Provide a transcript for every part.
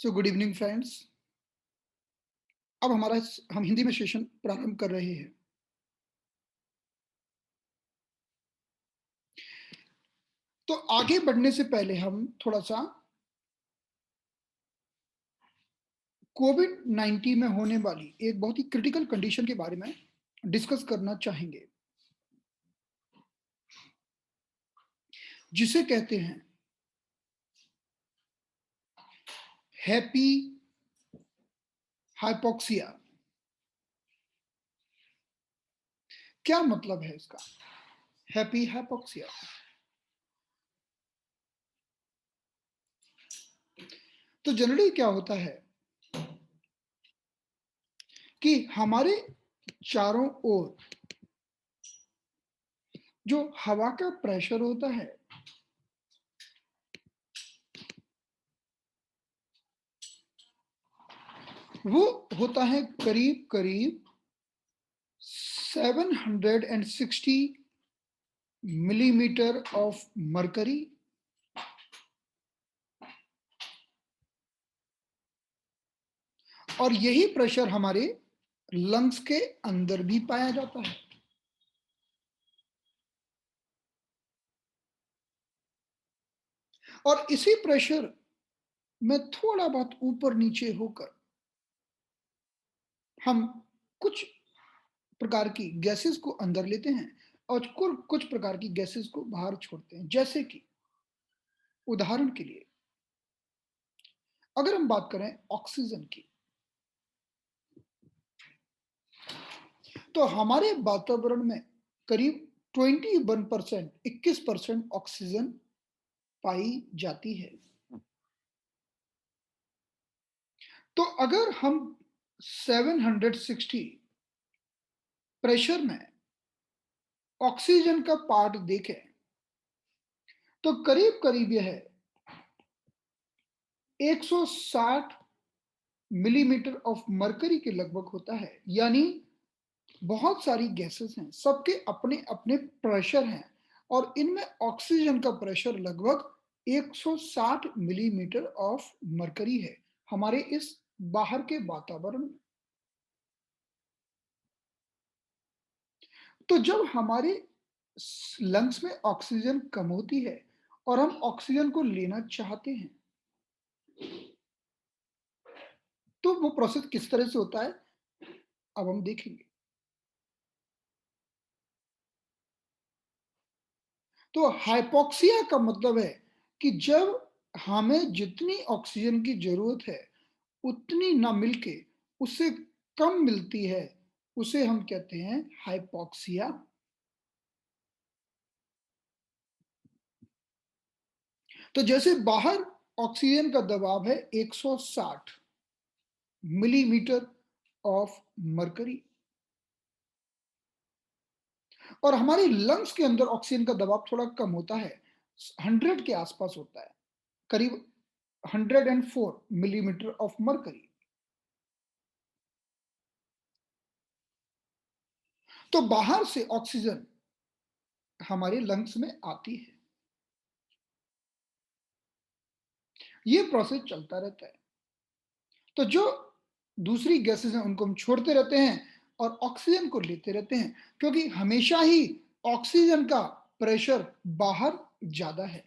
So good evening friends. अब हम हिंदी में सेशन प्रारंभ कर रहे हैं। तो आगे बढ़ने से पहले हम थोड़ा सा कोविड 19 में होने वाली एक बहुत ही क्रिटिकल कंडीशन के बारे में डिस्कस करना चाहेंगे, जिसे कहते हैं हैप्पी हाइपोक्सिया। क्या मतलब है इसका, हैप्पी हाइपोक्सिया? तो जनरली क्या होता है कि हमारे चारों ओर जो हवा का प्रेशर होता है वो होता है करीब करीब 760 मिलीमीटर ऑफ मरकरी, और यही प्रेशर हमारे लंग्स के अंदर भी पाया जाता है। और इसी प्रेशर में थोड़ा बहुत ऊपर नीचे होकर हम कुछ प्रकार की गैसेस को अंदर लेते हैं और कुछ प्रकार की गैसेस को बाहर छोड़ते हैं। जैसे कि उदाहरण के लिए अगर हम बात करें ऑक्सीजन की, तो हमारे वातावरण में करीब 21% 21% ऑक्सीजन पाई जाती है। तो अगर हम 760 प्रेशर में ऑक्सीजन का पार्ट देखें तो करीब करीब यह 160 मिलीमीटर ऑफ मरकरी के लगभग होता है। यानी बहुत सारी गैसेस हैं, सबके अपने अपने प्रेशर हैं, और इनमें ऑक्सीजन का प्रेशर लगभग 160 मिलीमीटर ऑफ मरकरी है हमारे इस बाहर के वातावरण में। तो जब हमारे लंग्स में ऑक्सीजन कम होती है और हम ऑक्सीजन को लेना चाहते हैं, तो वो प्रोसेस किस तरह से होता है अब हम देखेंगे। तो हाइपोक्सिया का मतलब है कि जब हमें जितनी ऑक्सीजन की जरूरत है उतनी ना मिलके उससे कम मिलती है, उसे हम कहते हैं हाइपोक्सिया। तो जैसे बाहर ऑक्सीजन का दबाव है 160 मिलीमीटर ऑफ मरकरी, और हमारे लंग्स के अंदर ऑक्सीजन का दबाव थोड़ा कम होता है, 100 के आसपास होता है, करीब 104 मिलीमीटर ऑफ मरकरी। तो बाहर से ऑक्सीजन हमारे लंग्स में आती है, ये प्रोसेस चलता रहता है। तो जो दूसरी गैसेस हैं उनको हम छोड़ते रहते हैं और ऑक्सीजन को लेते रहते हैं, क्योंकि हमेशा ही ऑक्सीजन का प्रेशर बाहर ज्यादा है।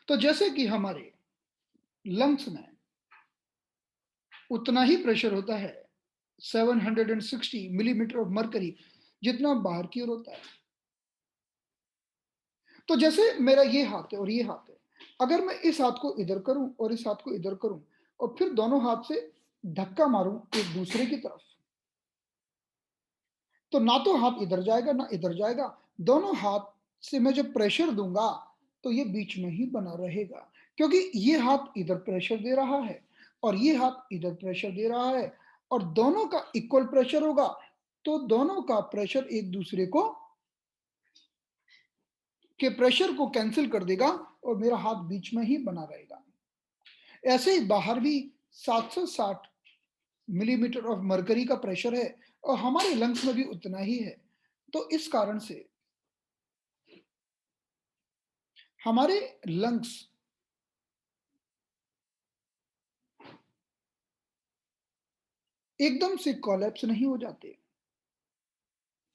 तो जैसे कि हमारे लंग्स में उतना ही प्रेशर होता है 760 मिलीमीटर ऑफ मरकरी जितना बाहर की ओर होता है। तो जैसे मेरा ये हाथ है और ये हाथ है, अगर मैं इस हाथ को इधर करूं और इस हाथ को इधर करूं और फिर दोनों हाथ से धक्का मारूं एक दूसरे की तरफ, तो ना तो हाथ इधर जाएगा ना इधर जाएगा, दोनों हाथ से मैं जब प्रेशर दूंगा तो ये बीच में ही बना रहेगा, क्योंकि ये हाथ इधर प्रेशर दे रहा है और ये हाथ इधर प्रेशर दे रहा है, और दोनों का इक्वल प्रेशर होगा तो दोनों का प्रेशर एक दूसरे को के प्रेशर को कैंसिल कर देगा और मेरा हाथ बीच में ही बना रहेगा। ऐसे ही बाहर भी 760 मिलीमीटर ऑफ मरकरी का प्रेशर है और हमारे लंग्स में भी उतना ही है। तो इस कारण से हमारे लंग्स एकदम से कोलैप्स नहीं हो जाते।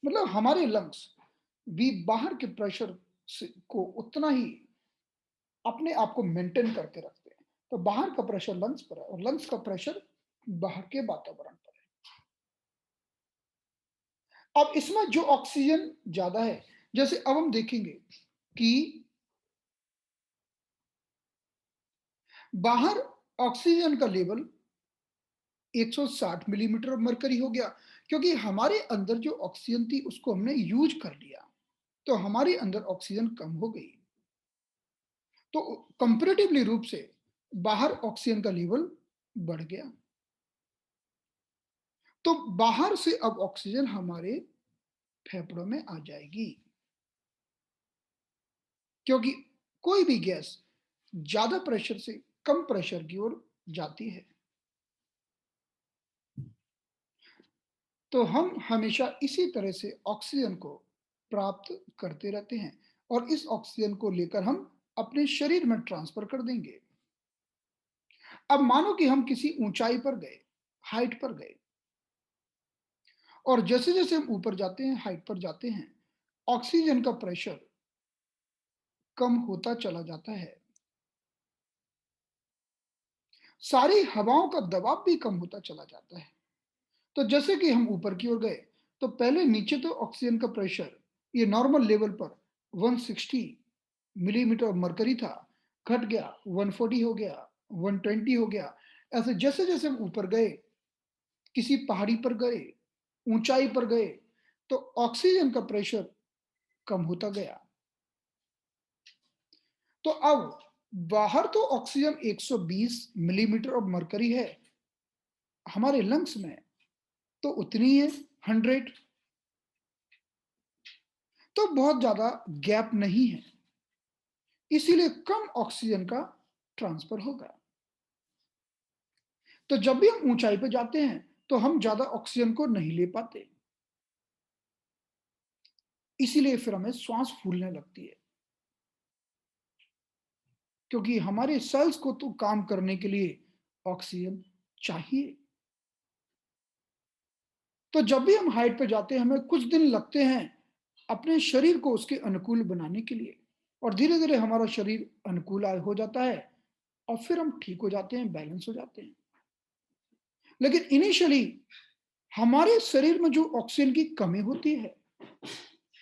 मतलब हमारे लंग्स भी बाहर के प्रेशर से को उतना ही अपने आप को मेंटेन करके रखते हैं। तो बाहर का प्रेशर लंग्स पर है और लंग्स का प्रेशर बाहर के वातावरण पर है। अब इसमें जो ऑक्सीजन ज़्यादा है, जैसे अब हम देखेंगे कि बाहर ऑक्सीजन का लेवल 160 मिलीमीटर मरकरी हो गया, क्योंकि हमारे अंदर जो ऑक्सीजन थी उसको हमने यूज कर लिया, तो हमारे अंदर ऑक्सीजन कम हो गई। तो कंपैरेटिवली रूप से बाहर ऑक्सीजन का लेवल बढ़ गया। तो बाहर से अब ऑक्सीजन हमारे फेफड़ों में आ जाएगी, क्योंकि कोई भी गैस ज्यादा प्रेशर से कम प्रेशर की ओर जाती है। तो हम हमेशा इसी तरह से ऑक्सीजन को प्राप्त करते रहते हैं और इस ऑक्सीजन को लेकर हम अपने शरीर में ट्रांसफर कर देंगे। अब मानो कि हम किसी ऊंचाई पर गए, हाइट पर गए, और जैसे जैसे हम ऊपर जाते हैं, हाइट पर जाते हैं, ऑक्सीजन का प्रेशर कम होता चला जाता है, सारी हवाओं का दबाव भी कम होता चला जाता है। तो जैसे कि हम ऊपर की ओर गए, तो पहले नीचे तो ऑक्सीजन का प्रेशर ये नॉर्मल लेवल पर 160 मिलीमीटर मरकरी था, घट गया 140 हो गया, 120 हो गया। ऐसे जैसे जैसे हम ऊपर गए, किसी पहाड़ी पर गए, ऊंचाई पर गए, तो ऑक्सीजन का प्रेशर कम होता गया। तो अब बाहर तो ऑक्सीजन 120 मिलीमीटर ऑफ मरकरी है, हमारे लंग्स में तो उतनी है 100। तो बहुत ज्यादा गैप नहीं है, इसीलिए कम ऑक्सीजन का ट्रांसफर होगा। तो जब भी हम ऊंचाई पर जाते हैं तो हम ज्यादा ऑक्सीजन को नहीं ले पाते, इसीलिए फिर हमें श्वास फूलने लगती है, क्योंकि हमारे सेल्स को तो काम करने के लिए ऑक्सीजन चाहिए। तो जब भी हम हाइट पे जाते हैं हमें कुछ दिन लगते हैं अपने शरीर को उसके अनुकूल बनाने के लिए, और धीरे धीरे हमारा शरीर अनुकूल हो जाता है और फिर हम ठीक हो जाते हैं, बैलेंस हो जाते हैं। लेकिन इनिशियली हमारे शरीर में जो ऑक्सीजन की कमी होती है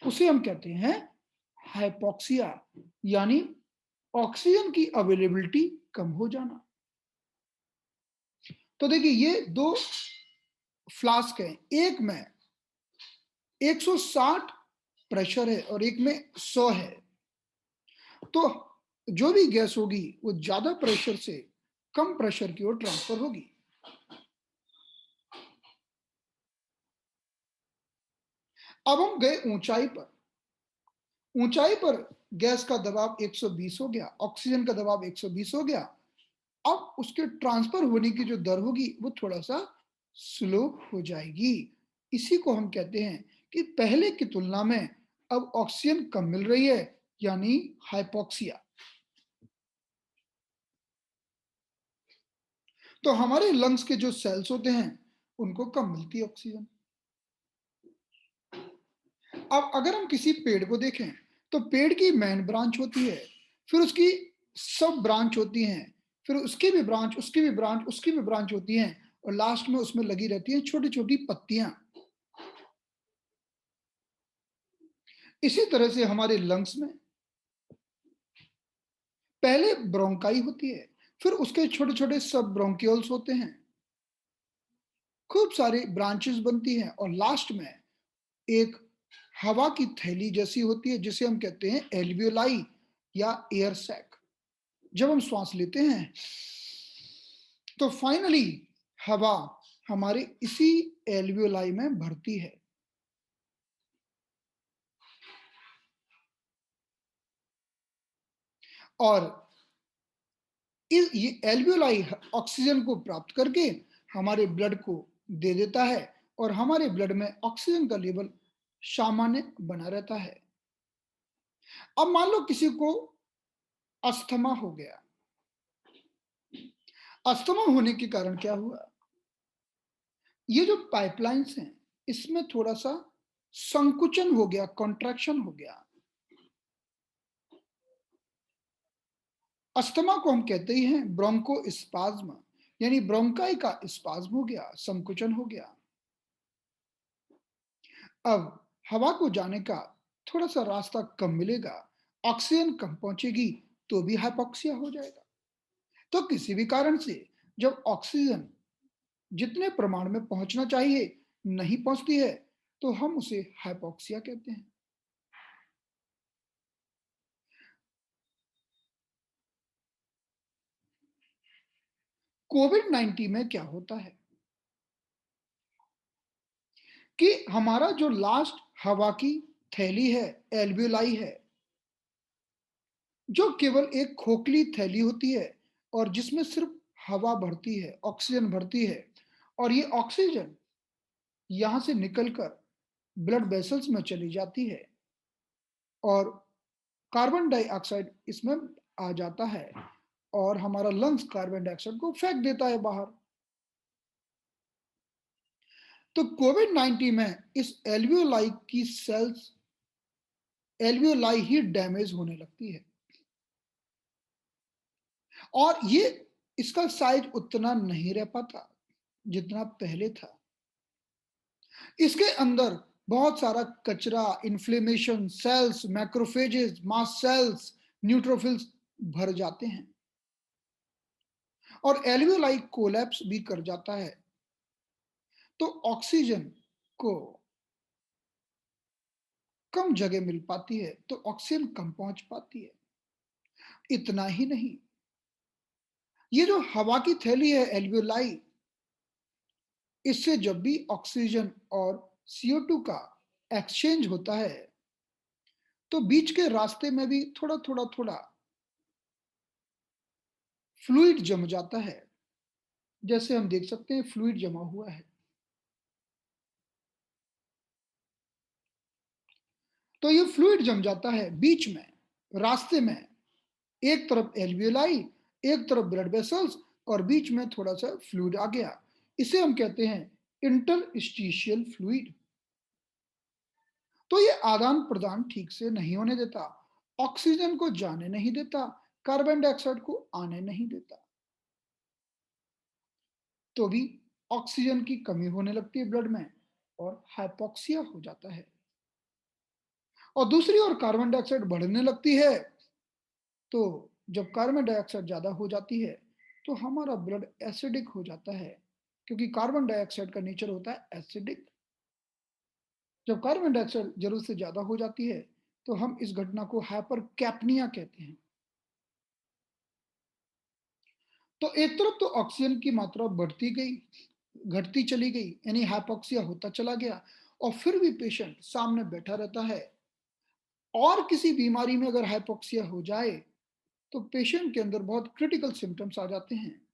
उसे हम कहते हैं हाइपोक्सिया, यानी ऑक्सीजन की अवेलेबिलिटी कम हो जाना। तो देखिए ये दो फ्लास्क हैं, एक में 160 प्रेशर है और एक में 100 है। तो जो भी गैस होगी वो ज्यादा प्रेशर से कम प्रेशर की ओर ट्रांसफर होगी। अब हम गए ऊंचाई पर, ऊंचाई पर गैस का दबाव 120 हो गया, ऑक्सीजन का दबाव 120 हो गया। अब उसके ट्रांसफर होने की जो दर होगी वो थोड़ा सा स्लो हो जाएगी। इसी को हम कहते हैं कि पहले की तुलना में अब ऑक्सीजन कम मिल रही है, यानी हाइपोक्सिया। तो हमारे लंग्स के जो सेल्स होते हैं उनको कम मिलती है ऑक्सीजन। अब अगर हम किसी पेड़ को देखें तो पेड़ की मेन ब्रांच होती है, फिर उसकी सब ब्रांच होती हैं, फिर उसकी भी ब्रांच, उसकी भी ब्रांच, उसकी भी ब्रांच होती हैं, और लास्ट में उसमें लगी रहती हैं छोटी छोटी पत्तियां। इसी तरह से हमारे लंग्स में पहले ब्रोंकाई होती है, फिर उसके छोटे छोटे सब ब्रोंक्यूल्स होते हैं, खूब सारी ब्रांचेस बनती हैं, और लास्ट में एक हवा की थैली जैसी होती है जिसे हम कहते हैं एल्वियोलाई या एयर सैक। जब हम श्वास लेते हैं तो फाइनली हवा हमारे इसी एल्वियोलाई में भरती है। और ये एल्वियोलाई ऑक्सीजन को प्राप्त करके हमारे ब्लड को दे देता है, और हमारे ब्लड में ऑक्सीजन का लेवल सामान्य बना रहता है। अब मान लो किसी को अस्थमा हो गया। अस्थमा होने के कारण क्या हुआ? ये जो पाइपलाइन्स हैं, इसमें थोड़ा-सा संकुचन हो गया, कॉन्ट्रैक्शन हो गया। अस्थमा को हम कहते ही हैं ब्रोंकोस्पाज्म, यानी ब्रोंकाई का स्पाज्म हो गया, संकुचन हो गया। अब हवा को जाने का थोड़ा-सा रास्ता कम मिलेगा, ऑक्सीजन कम पहुँचेगी, तो भी हाइपोक्सिया हो जाएगा। तो किसी भी कारण से जब ऑक्सीजन जितने प्रमाण में पहुँचना चाहिए, नहीं पहुँचती है, तो हम उसे हाइपोक्सिया कहते हैं। कोविड-19 में क्या होता है कि हमारा जो लास्ट हवा की थैली है, एल्वियोलाई है, जो केवल एक खोखली थैली होती है और जिसमें सिर्फ हवा भरती है, ऑक्सीजन भरती है और ये ऑक्सीजन यहाँ से निकलकर ब्लड वेसल्स में चली जाती है और कार्बन डाइऑक्साइड इसमें आ जाता है और हमारा लंग्स कार्बन डाइऑक्साइड को फेंक देता है बाहर। तो कोविड-19 में इस एल्वियोलाई की सेल्स एल्वियोलाई ही डैमेज होने लगती है और ये इसका साइज उतना नहीं रह पाता जितना पहले था। इसके अंदर बहुत सारा कचरा, inflammation, cells, macrophages, mast cells, neutrophils भर जाते हैं और एल्वियोलाई कोलैप्स भी कर जाता है। तो ऑक्सीजन को कम जगह मिल पाती है, तो ऑक्सीजन कम पहुंच पाती है। इतना ही नहीं, ये जो हवा की थैली है एल्वियोलाई, इससे जब भी ऑक्सीजन और CO2 का एक्सचेंज होता है, तो बीच के रास्ते में भी थोड़ा फ्लूइड जम जाता है। जैसे हम देख सकते हैं फ्लूइड जमा हुआ है। तो ये फ्लूइड जम जाता है बीच में, रास्ते में। एक तरफ एल्वियोलाई, एक तरफ ब्लड वेसल्स और बीच में थोड़ा-सा फ्लूइड आ गया। इसे हम कहते हैं इंटरस्टिशियल फ्लूइड। तो ये आदान-प्रदान ठीक से नहीं होने देता, ऑक्सीजन को जाने नहीं देता, कार्बन डाइऑक्साइड को आने नहीं देता। तो भी ऑक्सीजन की कमी होने लगती है ब्लड में और हाइपोक्सिया हो जाता है। और दूसरी ओर कार्बन डाइऑक्साइड बढ़ने लगती है, तो जब कार्बन डाइऑक्साइड ज़्यादा हो जाती है, तो हमारा ब्लड एसिडिक हो जाता है, क्योंकि कार्बन डाइऑक्साइड का नेचर होता है एसिडिक। जब कार्बन डाइऑक्साइड ज़रूरत से ज़्यादा हो जाती है, तो हम इस घटना को हाइपरकैप्निया कहते हैं। तो एक तरफ तो ऑक्सीजन की मात्रा बढ़ती गई, घटती चली गई, यानी हाइपोक्सिया होता चला गया और फिर भी पेशेंट सामने बैठा रहता है। और किसी बीमारी में अगर हाइपोक्सिया हो जाए, तो पेशेंट के अंदर बहुत क्रिटिकल सिम्पटम्स आ जाते हैं।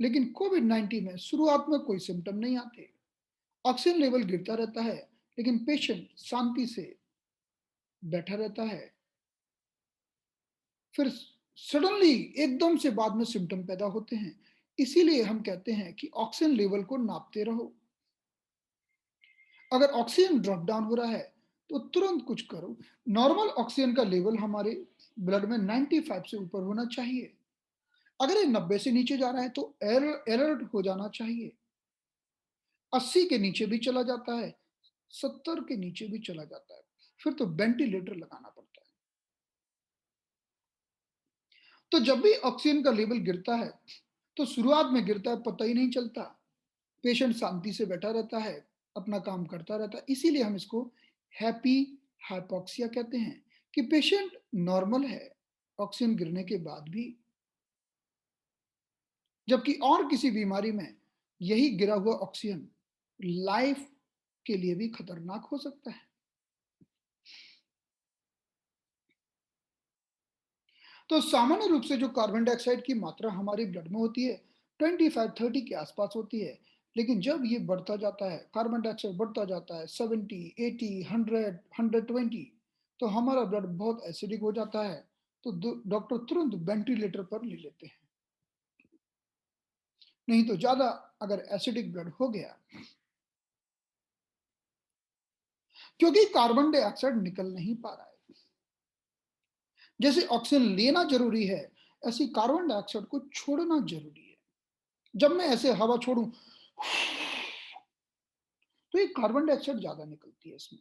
लेकिन कोविड-19 में शुरुआत में कोई सिम्पटम नहीं आते। ऑक्सीजन लेवल गिरता रहता है, लेकिन पेशेंट शांति से बैठा रहता है। फिर सडनली एकदम से बाद में सिम्पटम पैदा होते हैं। इसीलिए हम कहते हैं कि ऑक्सीजन लेवल को नापते रहो। अगर ऑक्सीजन ड्रॉप डाउन हो रहा है, तो तुरंत कुछ करो। नॉर्मल ऑक्सीजन का लेवल हमारे ब्लड में 95 से ऊपर होना चाहिए। अगर ये 90 से नीचे जा रहा है, तो अलर्ट हो जाना चाहिए। 80 के नीचे भी चला जाता है, 70 के नीचे भी चला जाता है, फिर तो वेंटिलेटर लगाना पड़ता है। तो जब भी ऑक्सीजन का लेवल गिरता है, तो शुरुआत में गिरता है पता ही नहीं चलता। पेशेंट शांति से बैठा रहता है, अपना काम करता रहता है। इसीलिए हम इसको हैप्पी हाइपोक्सिया कहते हैं कि पेशेंट नॉर्मल है ऑक्सीजन गिरने के बाद भी। जबकि और किसी बीमारी में यही गिरा हुआ ऑक्सीजन लाइफ के लिए भी खतरनाक हो सकता है। तो सामान्य रूप से जो कार्बन डाइऑक्साइड की मात्रा हमारे ब्लड में होती है 25-30 के आसपास होती है। लेकिन जब ये बढ़ता जाता है, कार्बन डाइऑक्साइड बढ़ता जाता है 70, 80, 100, 120, तो हमारा ब्लड बहुत एसिडिक हो जाता है तो डॉक्टर तुरंत वेंटिलेटर पर ले लेते हैं। नहीं तो ज़्यादा अगर एसिडिक ब्लड हो गया, क्योंकि कार्बन डाइऑक्साइड निकल नहीं पा रहा है। जैसे ऑक्सीजन लेना ज़रूरी है, ऐसे कार्बन डाइऑक्साइड को छोड़ना ज़रूरी है। जब मैं ऐसे हवा छोड़ूँ, तो ये कार्बन डाइऑक्साइड ज़्यादा निकलती है इसमें।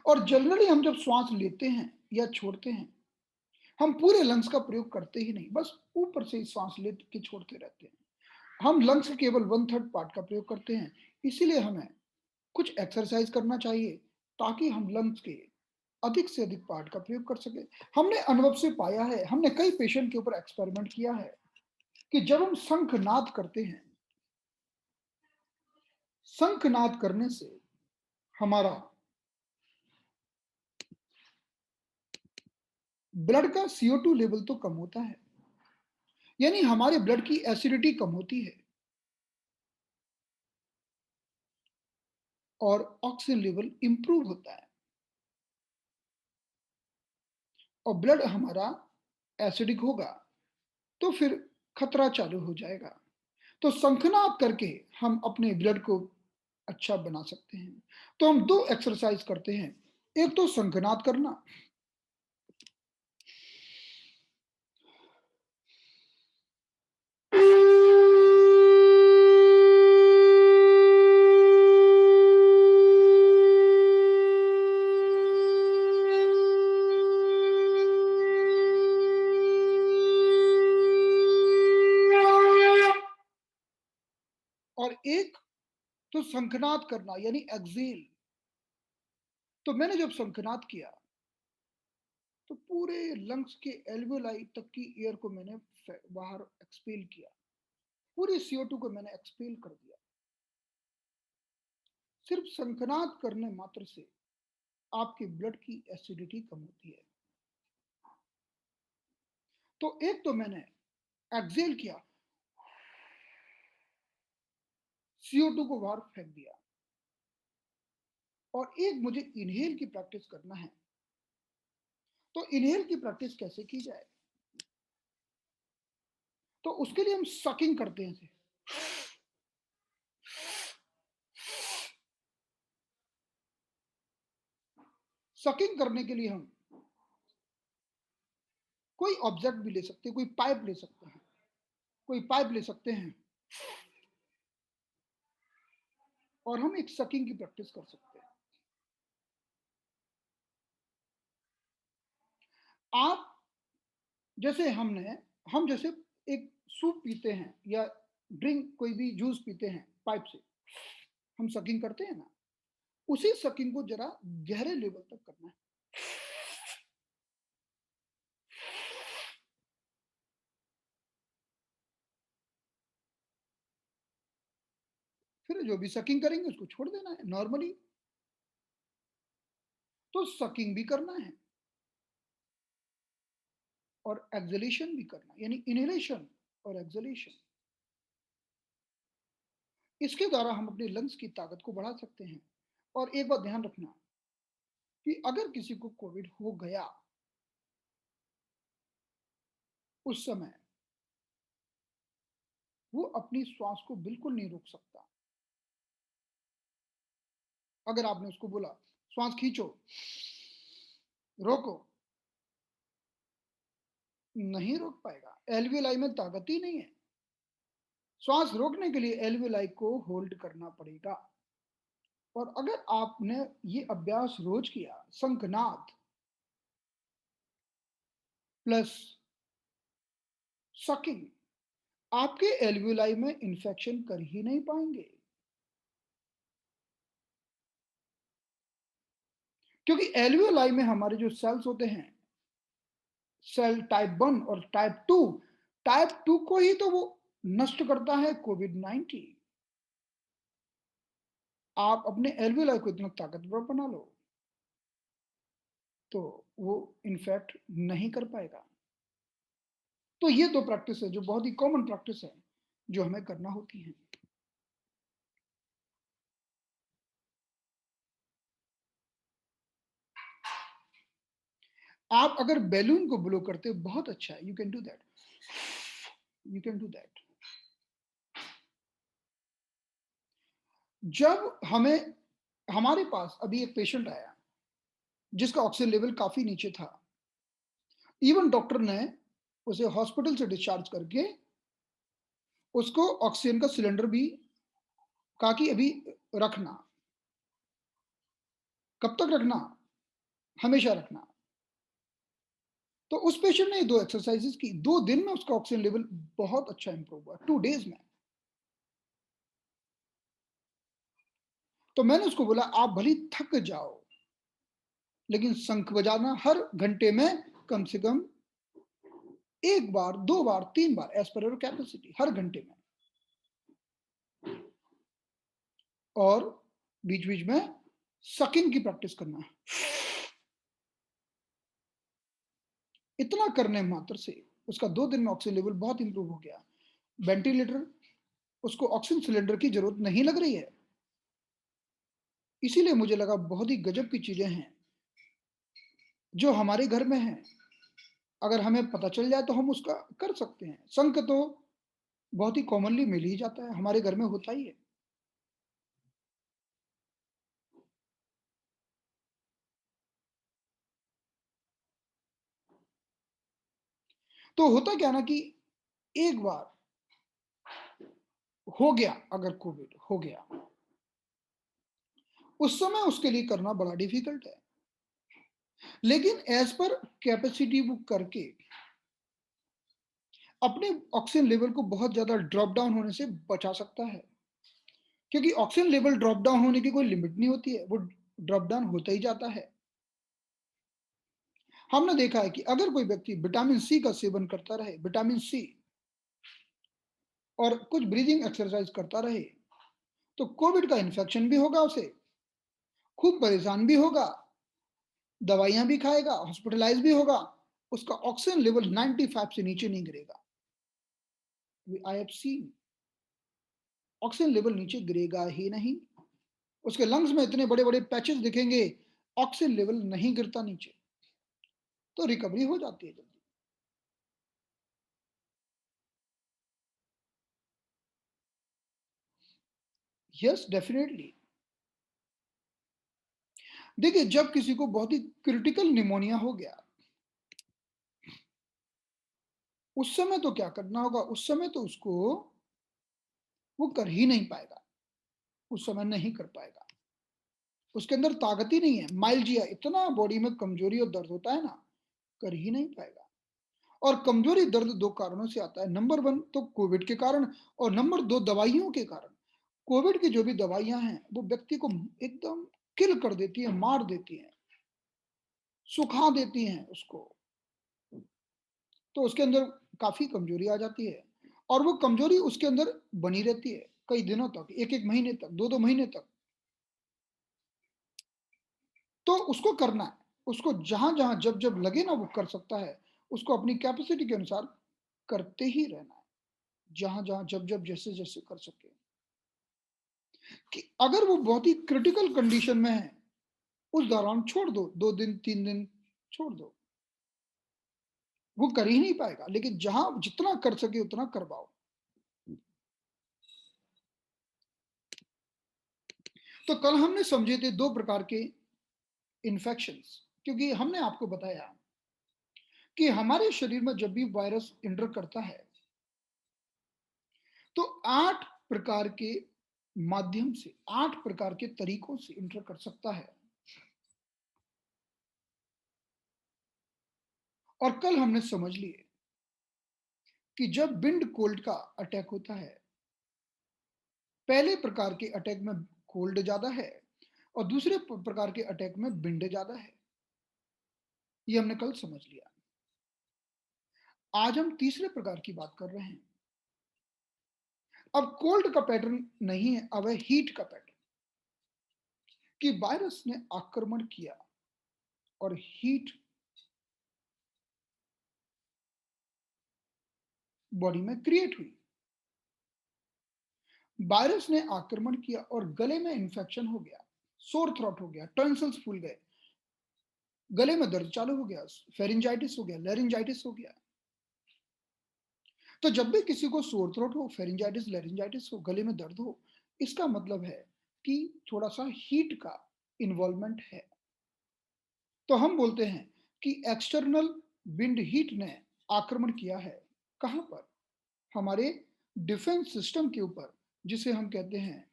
और जनरली हम जब श्वास लेते हैं या छोड़ते हैं, हम पूरे लंग्स का प्रयोग करते ही नहीं, बस ऊपर से ही श्वास लेके छोड़ते रहते हैं। हम लंग्स के केवल 1/3 पार्ट का प्रयोग करते हैं। इसीलिए हमें कुछ एक्सरसाइज करना चाहिए, ताकि हम लंग्स के अधिक से अधिक पार्ट का प्रयोग कर सकें। हमने अनुभव से पाया है, हमने कई पेशेंट के ऊपर एक्सपेरिमेंट किया है कि जब हम शंखनाद करते हैं, शंखनाद करने से हमारा ब्लड का CO2 लेवल तो कम होता है, यानी हमारे ब्लड की एसिडिटी कम होती है और ऑक्सीजन लेवल इंप्रूव होता है और ब्लड हमारा एसिडिक होगा, तो फिर खतरा चालू हो जाएगा। तो शंखनाद करके हम अपने ब्लड को अच्छा बना सकते हैं। तो हम 2 एक्सरसाइज करते हैं। एक तो शंखनाद करना, और एक तो शंखनाद करना यानी एक्सहेल। तो मैंने जब शंखनाद किया, तो पूरे लंग्स के एल्वियोलाई तक की एयर को मैंने बाहर एक्सपेल किया। पूरे CO2 को मैंने एक्सपेल कर दिया। सिर्फ शंखनाद करने मात्र से आपके ब्लड की एसिडिटी कम होती है। तो एक तो मैंने एक्सहेल किया, CO2 को बाहर फेंक दिया, और एक मुझे इनहेल की प्रैक्टिस करना है। तो इनहेल की प्रैक्टिस कैसे की जाए? तो उसके लिए हम सकिंग करते हैं। सकिंग करने के लिए हम कोई ऑब्जेक्ट भी ले सकते हैं, कोई पाइप ले सकते हैं, कोई पाइप ले सकते हैं, और हम एक सकिंग की प्रैक्टिस कर सकते हैं। आप जैसे हम जैसे एक सूप पीते हैं या ड्रिंक कोई भी जूस पीते हैं पाइप से, हम सकिंग करते हैं ना, उसी सकिंग को जरा गहरे लेवल तक करना है। फिर जो भी सकिंग करेंगे उसको छोड़ देना है नॉर्मली। तो सकिंग भी करना है और एक्सलेशन भी करना, यानी इनहेलेशन और एक्सलेशन। इसके द्वारा हम अपने लंग्स की ताकत को बढ़ा सकते हैं। और एक बात ध्यान रखना कि अगर किसी को कोविड हो गया, उस समय वो अपनी श्वास को बिल्कुल नहीं रोक सकता। अगर आपने उसको बोला श्वास खींचो, रोको, नहीं रोक पाएगा। एल्वियोलाई में ताकत ही नहीं है। श्वास रोकने के लिए एल्वियोलाई को होल्ड करना पड़ेगा। और अगर आपने ये अभ्यास रोज किया, शंखनाद प्लस सकिंग, आपके एल्वियोलाई में इंफेक्शन कर ही नहीं पाएंगे। क्योंकि एल्वियोलाई में हमारे जो सेल्स होते हैं, सेल टाइप 1 और टाइप 2 को ही तो वो नष्ट करता है कोविड-19। आप अपने एल्वियोलाई को इतना ताकतवर बना लो, तो वो इन्फेक्ट नहीं कर पाएगा। तो ये 2 प्रैक्टिस है जो बहुत ही कॉमन प्रैक्टिस है, जो हमें करना होती है। आप अगर बैलून को ब्लो करते हो बहुत अच्छा है, you can do that, you can do that. जब हमें हमारे पास अभी एक पेशेंट आया जिसका ऑक्सीजन लेवल काफी नीचे था, इवन डॉक्टर ने उसे हॉस्पिटल से डिस्चार्ज करके उसको ऑक्सीजन का सिलेंडर भी कहा कि अभी रखना। कब तक रखना? हमेशा रखना। तो उस पेशेंट ने 2 एक्सरसाइजेस की, 2 दिन में उसका ऑक्सीजन लेवल बहुत अच्छा इंप्रूव हुआ, 2 डेज़ में। तो मैंने उसको बोला आप भले ही थक जाओ, लेकिन शंख बजाना हर घंटे में कम से कम 1 बार, 2 बार, 3 बार एज़ पर योर कैपेसिटी हर घंटे में। और बीच-बीच में सकिंग की प्रैक्टिस करना है। इतना करने मात्र से उसका 2 दिन में ऑक्सीजन लेवल बहुत इंप्रूव हो गया। वेंटिलेटर, उसको ऑक्सीजन सिलेंडर की ज़रूरत नहीं लग रही है। इसीलिए मुझे लगा बहुत ही गज़ब की चीज़ें हैं, जो हमारे घर में हैं। अगर हमें पता चल जाए तो हम उसका कर सकते हैं। शंख तो बहुत ही कॉमनली मिल ही जाता है, हमारे घर में होता ही है। तो होता क्या है ना कि एक बार हो गया, अगर कोविड हो गया, उस समय उसके लिए करना बड़ा डिफ़िकल्ट है। लेकिन एज़ पर कैपेसिटी बुक करके अपने ऑक्सीजन लेवल को बहुत ज़्यादा ड्रॉप डाउन होने से बचा सकता है। क्योंकि ऑक्सीजन लेवल ड्रॉप डाउन होने की कोई लिमिट नहीं होती है, वो ड्रॉप डाउन होता ही जाता है। हमने देखा है कि अगर कोई व्यक्ति विटामिन सी का सेवन करता रहे, विटामिन सी और कुछ ब्रीदिंग एक्सरसाइज करता रहे, तो कोविड का इन्फेक्शन भी होगा उसे, खूब परेशान भी होगा, दवाइयाँ भी खाएगा, हॉस्पिटलाइज़ भी होगा, उसका ऑक्सीजन लेवल 95 से नीचे नहीं गिरेगा। I have seen oxygen level नीचे गिरेगा ही नहीं। उसके लंग्स में इतने बड़े-बड़े पैचेस दिखेंगे, ऑक्सीजन लेवल नहीं गिरता नीचे, तो रिकवरी हो जाती है जल्दी। Yes, definitely. देखिए, जब किसी को बहुत ही क्रिटिकल निमोनिया हो गया, उस समय तो क्या करना होगा, उस समय तो उसको वो कर ही नहीं पाएगा, उस समय नहीं कर पाएगा। उसके अंदर ताकत ही नहीं है, माइल्जिया इतना बॉडी में कमजोरी और दर्द होता है ना, कर ही नहीं पाएगा। और कमजोरी दर्द 2 कारणों से आता है। नंबर 1 तो कोविड के कारण और नंबर 2 दवाइयों के कारण। कोविड की जो भी दवाइयाँ हैं, वो व्यक्ति को एकदम किल कर देती हैं, मार देती हैं, सुखा देती हैं उसको। तो उसके अंदर काफ़ी कमजोरी आ जाती है और वो कमजोरी उसके अंदर बनी रहती है कई दिनों तक, 1-1 महीने तक, 2-2 महीने तक। तो उसको करना है, उसको जहाँ-जहाँ, जब-जब लगे ना वो कर सकता है, उसको अपनी कैपेसिटी के अनुसार करते ही रहना है, जहाँ-जहाँ, जब-जब, जैसे-जैसे कर सके। कि अगर वो बहुत ही क्रिटिकल कंडीशन में है, उस दौरान छोड़ दो, 2 दिन, 3 दिन छोड़ दो। वो कर ही नहीं पाएगा, लेकिन जहाँ जितना कर सके उतना करवाओ। तो कल हमने समझे थे 2 प्रकार के इन्फेक्शंस, क्योंकि हमने आपको बताया कि हमारे शरीर में जब भी वायरस एंटर करता है, तो 8 प्रकार के माध्यम से, 8 प्रकार के तरीकों से एंटर कर सकता है। और कल हमने समझ लिए कि जब विंड कोल्ड का अटैक होता है, पहले प्रकार के अटैक में कोल्ड ज़्यादा है और दूसरे प्रकार के अटैक में विंड ज़्यादा है। ये हमने कल समझ लिया। आज हम तीसरे प्रकार की बात कर रहे हैं। अब कोल्ड का पैटर्न नहीं है, अब है हीट का पैटर्न, कि वायरस ने आक्रमण किया और हीट बॉडी में क्रिएट हुई। वायरस ने आक्रमण किया और गले में इंफेक्शन हो गया, सोर थ्रोट हो गया, टॉन्सिल्स फूल गए, गले में दर्द चालू हो गया, फेरिंजाइटिस हो गया, लैरिंजाइटिस हो गया। तो जब भी किसी को सोर थ्रोट हो, फेरिंजाइटिस, लैरिंजाइटिस हो, गले में दर्द हो, इसका मतलब है कि थोड़ा-सा हीट का इन्वॉल्वमेंट है। तो हम बोलते हैं कि एक्सटर्नल विंड हीट ने आक्रमण किया है। कहाँ पर? हमारे डिफेंस सिस्टम के ऊपर, जिसे हम कहते हैं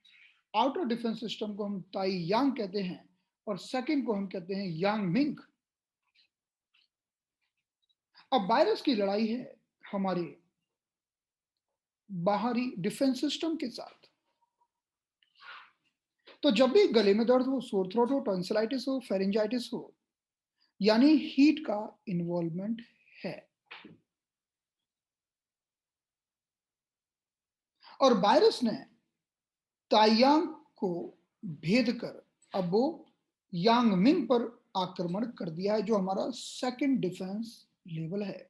आउटर डिफेंस सिस्टम को हम ताई यांग कहते हैं और सेकंड को हम कहते हैं यांग मिंग। अब वायरस की लड़ाई है हमारे बाहरी डिफेंस सिस्टम के साथ। तो जब भी गले में दर्द हो, सोर थ्रोट हो, टॉन्सिलाइटिस हो, फेरिंजाइटिस हो, यानी हीट का इन्वॉल्वमेंट है। और वायरस ने ताइयांग को भेद कर अब वो यांगमिंग पर आक्रमण कर दिया है, जो हमारा सेकंड डिफेंस लेवल है।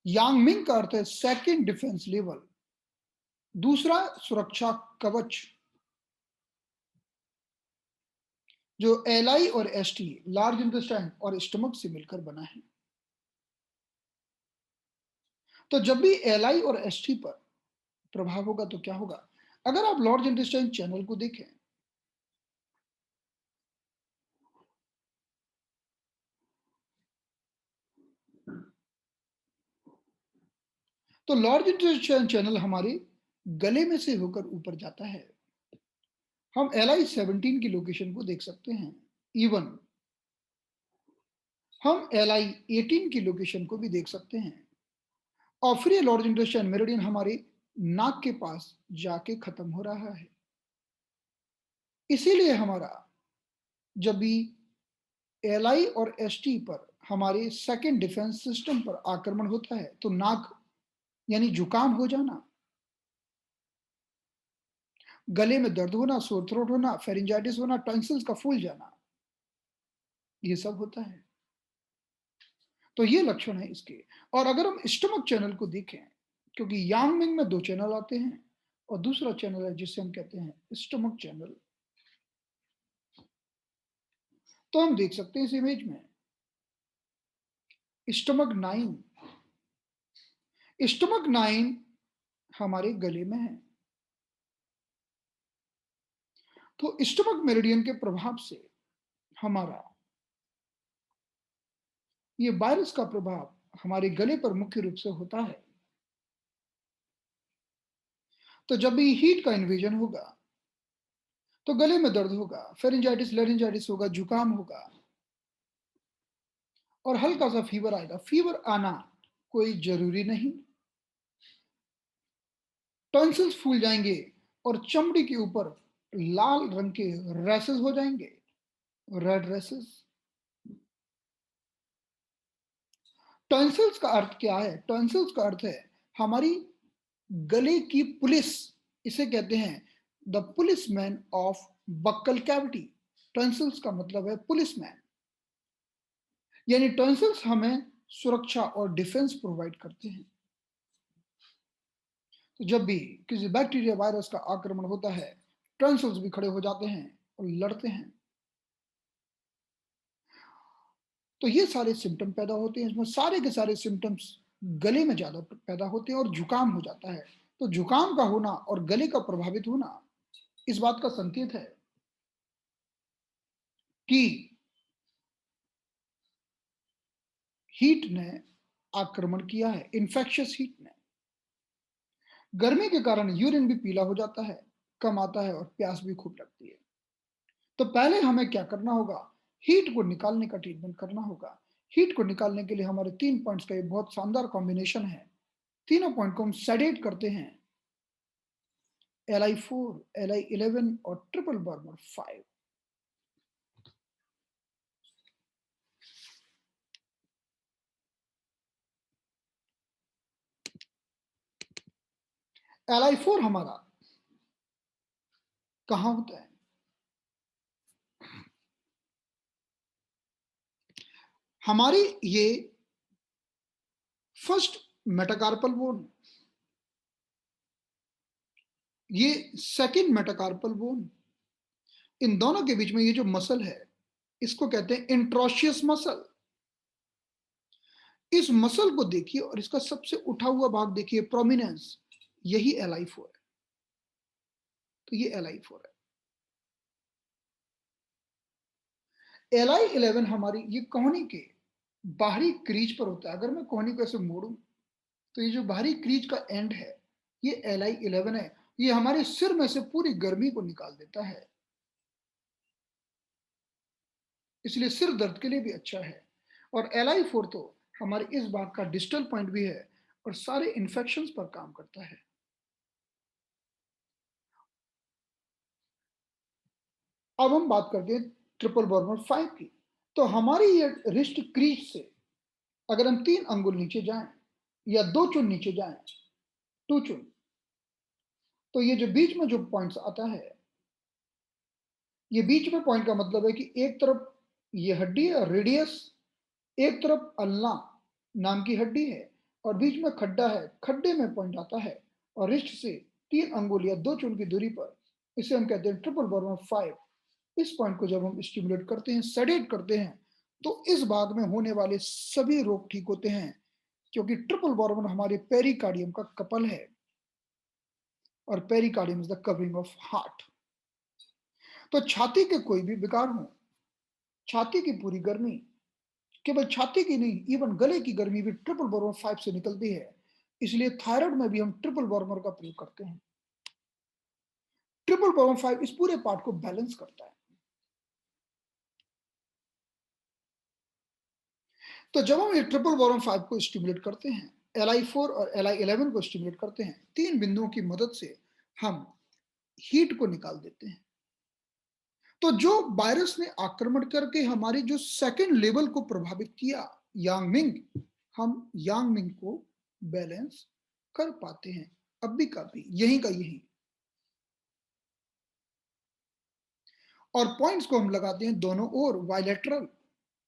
यांगमिंग का अर्थ है सेकंड डिफेंस लेवल, दूसरा सुरक्षा कवच, जो एलआई और एसटी, लार्ज इंटेस्टाइन और स्टमक से मिलकर बना है। तो जब भी एलआई और एसटी पर प्रभाव होगा तो क्या होगा? अगर आप लार्ज इंटेस्टाइन चैनल को देखें, तो लार्ज इंटेस्टाइन चैनल हमारे गले में से होकर ऊपर जाता है। हम LI-17 की लोकेशन को देख सकते हैं। इवन हम LI-18 की लोकेशन को भी देख सकते हैं। और फिर ये लॉर्ड इंटेस्टाइन मेरिडियन हमारे नाक के पास जाके खत्म हो रहा है। इसीलिए हमारा जब भी LI और ST पर हमारे सेकेंड डिफेंस सिस्टम पर आक्रमण होता है तो नाक यानी जुकाम हो जाना, गले में दर्द होना, सोर थ्रोट होना, फेरिंजाइटिस होना, टॉन्सिल्स का फूल जाना, ये सब होता है। तो ये लक्षण है इसके। और अगर हम स्टमक चैनल को देखें, क्योंकि यांगमिंग में 2 चैनल आते हैं और दूसरा चैनल है जिसे हम कहते हैं स्टमक चैनल। तो हम देख सकते हैं इस इमेज में स्टमक 9, स्टमक 9 हमारे गले में है। तो स्टमक मेरिडियन के प्रभाव से हमारा ये वायरस का प्रभाव हमारे गले पर मुख्य रूप से होता है। तो जब भी हीट का इन्वेजन होगा तो गले में दर्द होगा, फेरिंजाइटिस, लैरिंजाइटिस होगा, जुकाम होगा और हल्का सा फीवर आएगा। फीवर आना कोई जरूरी नहीं, टॉन्सिल्स फूल जाएंगे और चमड़ी के ऊपर लाल रंग के रैसेस हो जाएंगे, रेड रैसेस। टॉन्सिल्स का अर्थ क्या है? टॉन्सिल्स का अर्थ है हमारी गले की पुलिस, इसे कहते हैं the policeman of buccal cavity. Tonsils का मतलब है पुलिसमैन, यानी टॉन्सिल्स हमें सुरक्षा और डिफेंस प्रोवाइड करते हैं। तो जब भी किसी बैक्टीरिया वायरस का आक्रमण होता है, टॉन्सिल्स भी खड़े हो जाते हैं और लड़ते हैं। तो ये सारे सिम्टम पैदा होते हैं, इसमें सारे के सारे सिम्टम्स गले में ज्यादा पैदा होते हैं और जुकाम हो जाता है। तो जुकाम का होना और गले का प्रभावित होना इस बात का संकेत है कि हीट ने आक्रमण किया है, इन्फेक्शियस हीट ने। गर्मी के कारण यूरिन भी पीला हो जाता है, कम आता है और प्यास भी खूब लगती है। तो पहले हमें क्या करना होगा? हीट को निकालने का ट्रीटमेंट करना होगा। हीट को निकालने के लिए हमारे 3 पॉइंट्स का एक बहुत शानदार कॉम्बिनेशन है। तीनों पॉइंट को हम सेडेट करते हैं, LI4, LI11 और ट्रिपल बर्मर 5। LI4 हमारा कहाँ होता है? हमारी ये फर्स्ट मेटाकार्पल बोन, ये सेकंड मेटाकार्पल बोन, इन दोनों के बीच में ये जो मसल है, इसको कहते हैं इंट्रोशियस मसल। इस मसल को देखिए और इसका सबसे उठा हुआ भाग देखिए, प्रोमिनेंस, यही Li4 है। तो ये Li4 है। Li11 हमारी ये कोहनी के बाहरी क्रीज पर होता है। अगर मैं कोहनी को ऐसे मोड़ूं तो ये जो बाहरी क्रीज का एंड है, ये Li11 है। ये हमारे सिर में से पूरी गर्मी को निकाल देता है, इसलिए सिर दर्द के लिए भी अच्छा है। और Li4 तो हमारे इस भाग का डिस्टल पॉइंट भी है और सारे इन्फेक्शंस पर काम करता है। अब हम बात करते हैं ट्रिपल बॉर्मर 5 की। तो हमारी ये रिस्ट क्रीज से अगर हम 3 अंगुल नीचे जाएं या 2 चुन नीचे जाएं, 2 चुन, तो ये जो बीच में जो पॉइंट्स आता है, ये बीच में पॉइंट का मतलब है कि एक तरफ ये हड्डी है रेडियस, एक तरफ अल्ना नाम की हड्डी है और बीच में खड्डा है, खड्डे में पॉइंट आता है और रिस्ट से 3 अंगुल या 2 चुन की दूरी पर, इसे हम कहते हैं ट्रिपल बॉर्मर 5। इस पॉइंट को जब हम स्टिमुलेट करते हैं, सेडेट करते हैं, तो इस भाग में होने वाले सभी रोग ठीक होते हैं, क्योंकि ट्रिपल बॉर्मन हमारे पेरिकार्डियम का कपल है और pericardium is the covering of heart. तो छाती के कोई भी विकार हो, छाती की पूरी गर्मी, केवल छाती की नहीं, इवन गले की गर्मी भी ट्रिपल बॉर्मर 5 से निकलती है। इसलिए थायराइड में भी हम ट्रिपल बॉर्मर का प्रयोग करते हैं। ट्रिपल बॉर्मर 5 इस पूरे पार्ट को बैलेंस करता है। तो जब हम ये ट्रिपल बॉरम 5 को स्टिमुलेट करते हैं, Li4 और Li11 को स्टिमुलेट करते हैं, 3 बिंदुओं की मदद से हम हीट को निकाल देते हैं। तो जो वायरस ने आक्रमण करके हमारे जो सेकंड लेवल को प्रभावित किया, यांगमिंग, हम यांगमिंग को बैलेंस कर पाते हैं। अब भी काफी यही का यही, और पॉइंट्स को हम लगाते हैं दोनों ओर बायलैटरल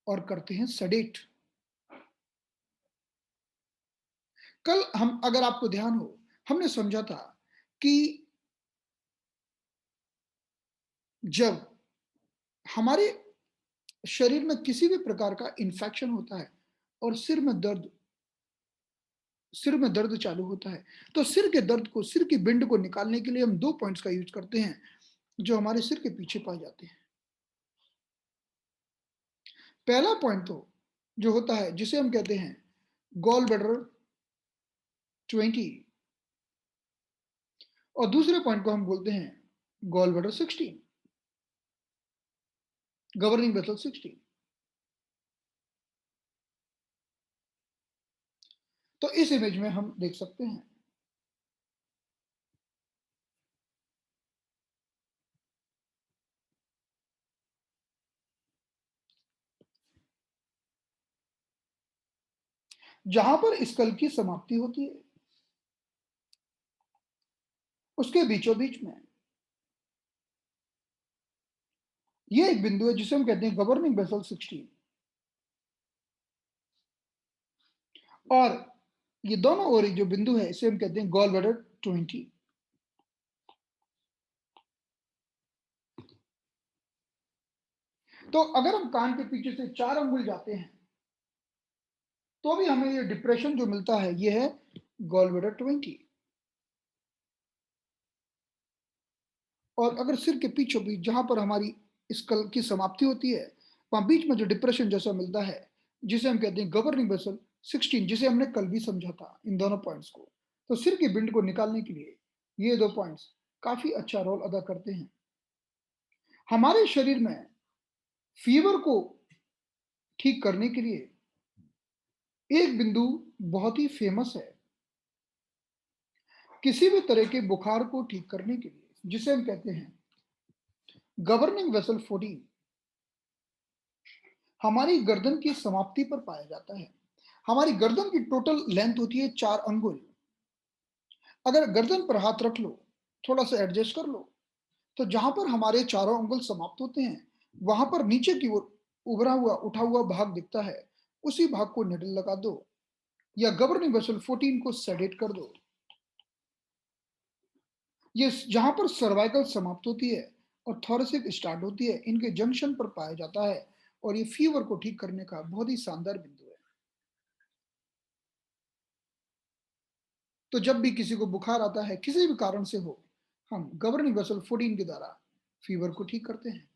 और करते हैं सेडेट। कल हम, अगर आपको ध्यान हो, हमने समझा था कि जब हमारे शरीर में किसी भी प्रकार का इन्फेक्शन होता है और सिर में दर्द चालू होता है, तो सिर के दर्द को, सिर की बिंड को निकालने के लिए हम 2 पॉइंट्स का यूज करते हैं जो हमारे सिर के पीछे पाए जाते हैं। पहला पॉइंट तो जो होता है, जिसे हम कहते हैं गॉल ब्लैडर 20, और दूसरे पॉइंट को हम बोलते हैं गॉल ब्लैडर 16, गवर्निंग वेसल 16। तो इस इमेज में हम देख सकते हैं, जहां पर स्कल की समाप्ति होती है, उसके बीचों बीच में ये एक बिंदु है जिसे हम कहते हैं गवर्निंग वेसल 16, और ये दोनों ओर जो बिंदु है, इसे हम कहते हैं गॉल ब्लैडर 20। तो अगर हम कान के पीछे से 4 अंगुल जाते हैं, तो भी हमें ये डिप्रेशन जो मिलता है, ये है गॉल ब्लैडर 20। और अगर सिर के पीछे भी, जहां पर हमारी स्कल की समाप्ति होती है, वहां बीच में जो डिप्रेशन जैसा मिलता है, जिसे हम कहते हैं गवर्निंग वेसल 16, जिसे हमने कल भी समझा था, इन दोनों पॉइंट्स को। तो सिर की बिंड को निकालने के लिए ये 2 पॉइंट्स काफी अच्छा रोल अदा करते हैं। हमारे शरीर में फीवर को ठीक करने के लिए एक बिंदु बहुत ही फेमस है, किसी भी तरह के बुखार को ठीक करने के लिए, जिसे हम कहते हैं गवर्निंग वेसल 14, हमारी गर्दन की समाप्ति पर पाया जाता है। हमारी गर्दन की टोटल लेंथ होती है 4 अंगुल। अगर गर्दन पर हाथ रख लो, थोड़ा सा एडजस्ट कर लो, तो जहां पर हमारे चारों अंगुल समाप्त होते हैं, वहां पर नीचे की ओर उभरा हुआ, उठा हुआ भाग दिखता है, उसी भाग को निडल लगा दो या गवर्निंग वेसल 14 को सेडेट कर दो। ये जहां पर सर्वाइकल समाप्त होती है और थोरेसिक स्टार्ट होती है, इनके जंक्शन पर पाया जाता है, और ये फीवर को ठीक करने का बहुत ही शानदार बिंदु है। तो जब भी किसी को बुखार आता है किसी भी कारण से हो, हम गवर्निंग वेसल 14 के द्वारा फीवर को ठीक करते हैं।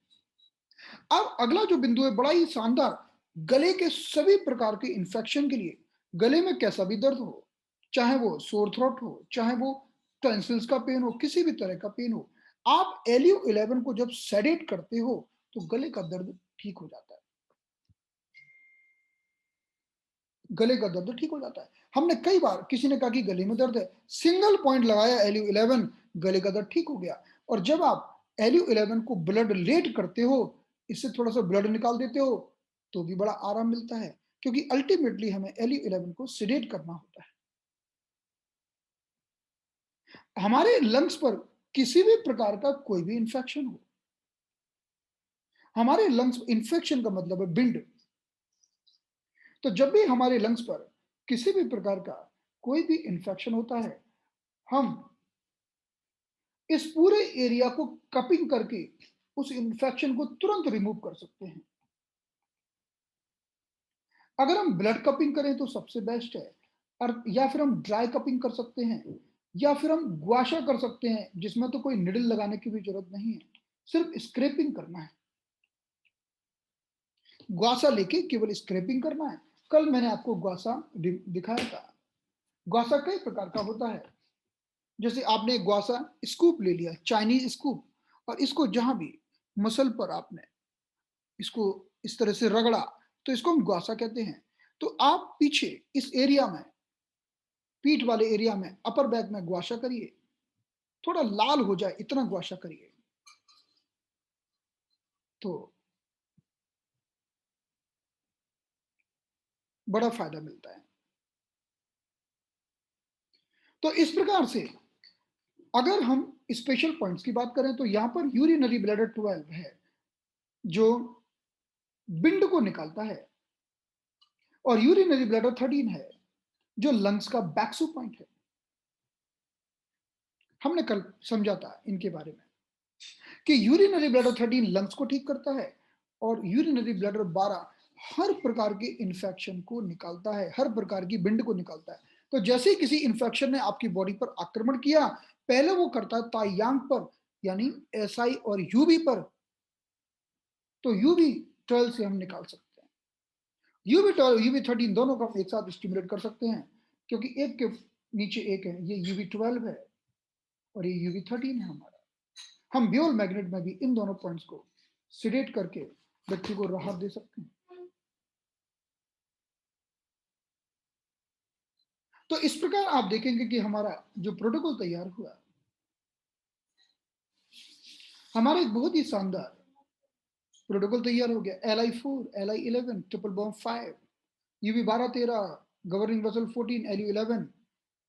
अब अगला जो बिंदु है बड़ा ही शानदार, गले के सभी प्रकार के इंफेक्शन के लिए, गले में कैसा भी दर्द हो, चाहे वो सोर थ्रोट हो, चाहे वो टॉन्सिल्स का पेन हो, किसी भी तरह का पेन हो, आप एलयू 11 को जब सेडेट करते हो तो गले का दर्द ठीक हो जाता है। गले का दर्द ठीक हो जाता है। हमने कई बार, किसी ने कहा कि गले में दर्द है, सिंगल पॉइंट लगाया एलयू 11, गले का दर्द ठीक हो गया। और जब आप एलयू 11 को ब्लड लेट करते हो, इससे थोड़ा सा ब्लड निकाल देते हो, तो भी बड़ा आराम मिलता है, क्योंकि अल्टीमेटली हमें एलयू 11 को सिडेट करना होता है। हमारे लंग्स पर किसी भी प्रकार का कोई भी इंफेक्शन हो, हमारे लंग्स इंफेक्शन का मतलब है बिंड, तो जब भी हमारे लंग्स पर किसी भी प्रकार का कोई भी इंफेक्शन होता है, हम इस पूरे एरिया को कपिंग करके उस इंफेक्शन को तुरंत रिमूव कर सकते हैं। अगर हम ब्लड कपिंग करें तो सबसे बेस्ट है, और या फिर हम ड्राई कपिंग कर सकते हैं, या फिर हम गुआशा कर सकते हैं, जिसमें तो कोई निडल लगाने की भी जरूरत नहीं है, सिर्फ स्क्रैपिंग करना है। गुआशा लेके केवल स्क्रैपिंग करना है। कल मैंने आपको गुआशा दिखाया था। गुआशा कई प्रकार का होता है। जैसे आपने गुआशा स्कूप ले लिया, चाइनीज स्कूप, और इसको जहां भी मसल पर आपने इसको इस तरह से रगड़ा, तो इसको हम गुआशा कहते हैं। तो आप पीछे इस एरिया में, पीठ वाले एरिया में, अपर बैक में गुआशा करिए, थोड़ा लाल हो जाए इतना गुआशा करिए, तो बड़ा फायदा मिलता है। तो इस प्रकार से अगर हम स्पेशल पॉइंट्स की बात करें तो यहां पर यूरिनरी ब्लैडर 12 है, जो बिंड को निकालता है, और यूरिनरी ब्लैडर 13 है, जो लंग्स का बैक्सू पॉइंट है। हमने कल समझा था इनके बारे में कि यूरिनरी ब्लैडर 13 लंग्स को ठीक करता है, और यूरिनरी ब्लैडर 12 हर प्रकार के इंफेक्शन को निकालता है, हर प्रकार की बिंड को निकालता है। तो जैसे ही किसी इंफेक्शन ने आपकी बॉडी पर आक्रमण किया, पहले वो करता है तायांग पर, यानी एसआई और यूबी पर, तो यूबी 12 से हम निकाल सकते हैं। यूबी 12 यूबी 13 दोनों को हम एक साथ स्टिमुलेट कर सकते हैं, क्योंकि एक के नीचे एक है, ये यूबी 12 है और ये यूबी 13 है हमारा। हम ब्यूल मैग्नेट में भी इन दोनों पॉइंट्स को सिडेट करके व्यक्ति को राहत दे सकते हैं। तो इस प्रकार आप देखेंगे कि हमारा जो प्रोटोकॉल तैयार हुआ, हमारा एक बहुत ही शानदार प्रोटोकॉल तैयार हो गया। LI4, LI11, triple bomb 5, UV 12-13, governing vessel 14, LU11,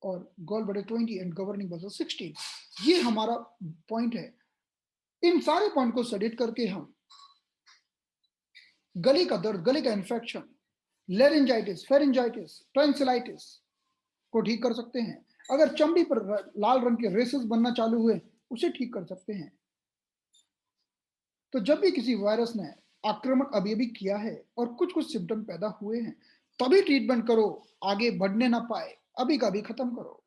और gall bladder 20 and governing vessel 16। ये हमारा पॉइंट है। इन सारे पॉइंट को सेडेट करके हम गले का दर्द, गले का इंफेक्शन, लेरिंजाइटिस, फेरिंजाइटिस, टॉन्सिलाइटिस को ठीक कर सकते हैं। अगर चमड़ी पर लाल रंग के रेसेस बनना चालू हुए, उसे ठीक कर सकते हैं। तो जब भी किसी वायरस ने आक्रमण अभी अभी किया है और कुछ कुछ सिम्टम पैदा हुए हैं, तभी ट्रीटमेंट करो, आगे बढ़ने ना पाए, अभी का भी खत्म करो।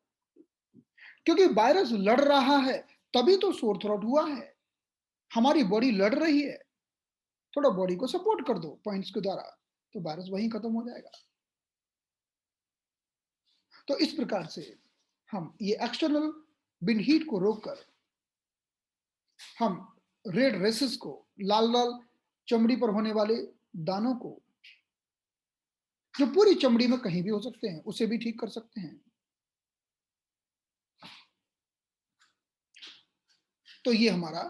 क्योंकि वायरस लड़ रहा है, तभी तो सोर थ्रोट हुआ है। हमारी बॉडी लड़ रही है, थोड़ा बॉडी को सपोर्ट कर दो पॉइंट्स के द्वारा, तो वायरस वहीं खत्म हो जाएगा। तो इस प्रकार से हम ये एक्सटर्नल विंड हीट को रोककर हम रेड रेसेस को, लाल लाल चमड़ी पर होने वाले दानों को, जो पूरी चमड़ी में कहीं भी हो सकते हैं, उसे भी ठीक कर सकते हैं। तो ये हमारा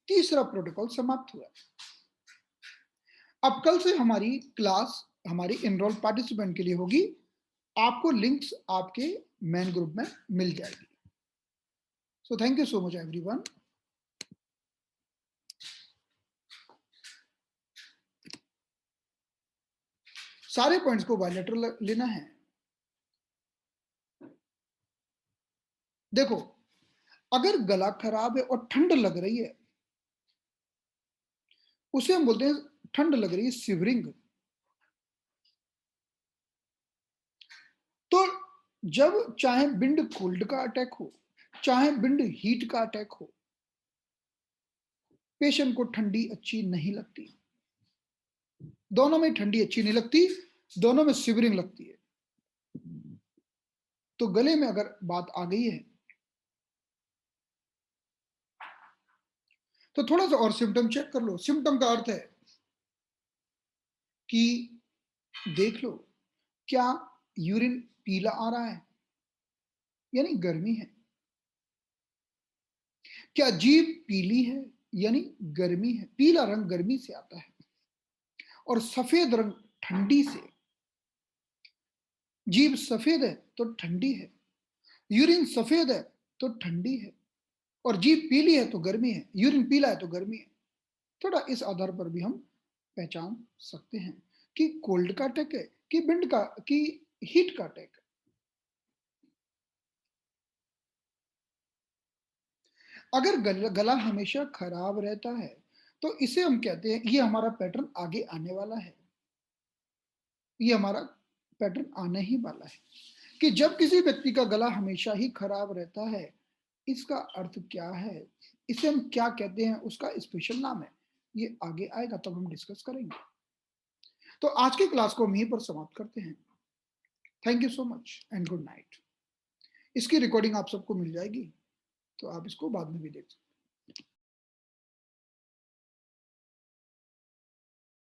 तीसरा प्रोटोकॉल समाप्त हुआ। अब कल से हमारी क्लास हमारी एनरोल पार्टिसिपेंट के लिए होगी। आपको लिंक्स आपके मेन ग्रुप में मिल जाएगी। So thank you so much everyone. सारे पॉइंट्स को बायलैटरल लेना है। देखो, अगर गला खराब है और ठंड लग रही है, उसे हम बोलते हैं ठंड लग रही है, शिवरिंग। तो जब चाहे विंड कोल्ड का अटैक हो, चाहे विंड हीट का अटैक हो, पेशेंट को ठंडी अच्छी नहीं लगती। दोनों में ठंडी अच्छी नहीं लगती, दोनों में शिवरिंग लगती है। तो गले में अगर बात आ गई है, तो थोड़ा सा और सिम्टम चेक कर लो। सिम्टम का अर्थ है कि देख लो, क्या यूरिन पीला आ रहा है, यानी गर्मी है। क्या जीभ पीली है, यानी गर्मी है। पीला रंग गर्मी से आता है, और सफेद रंग ठंडी से। जीभ सफेद है तो ठंडी है, यूरिन सफेद है तो ठंडी है, और जीभ पीली है तो गर्मी है, यूरिन पीला है तो गर्मी है। थोड़ा इस आधार पर भी हम पहचान सकते हैं कि कोल्ड का अटैक है कि विंड का कि हीट का अटैक है। अगर गला हमेशा खराब रहता है, तो इसे हम कहते हैं, ये हमारा पैटर्न आगे आने वाला है। ये हमारा पैटर्न आने ही वाला है कि जब किसी व्यक्ति का गला हमेशा ही खराब रहता है, इसका अर्थ क्या है, इसे हम क्या कहते हैं, उसका स्पेशल नाम है। ये आगे आएगा तब हम डिस्कस करेंगे। तो आज की क्लास को हम यहीं पर समाप्त करते हैं। Thank you so much and good night. इसकी रिकॉर्डिंग आप सबको मिल जाएगी, तो आप इसको बाद में भी देख सकते हैं।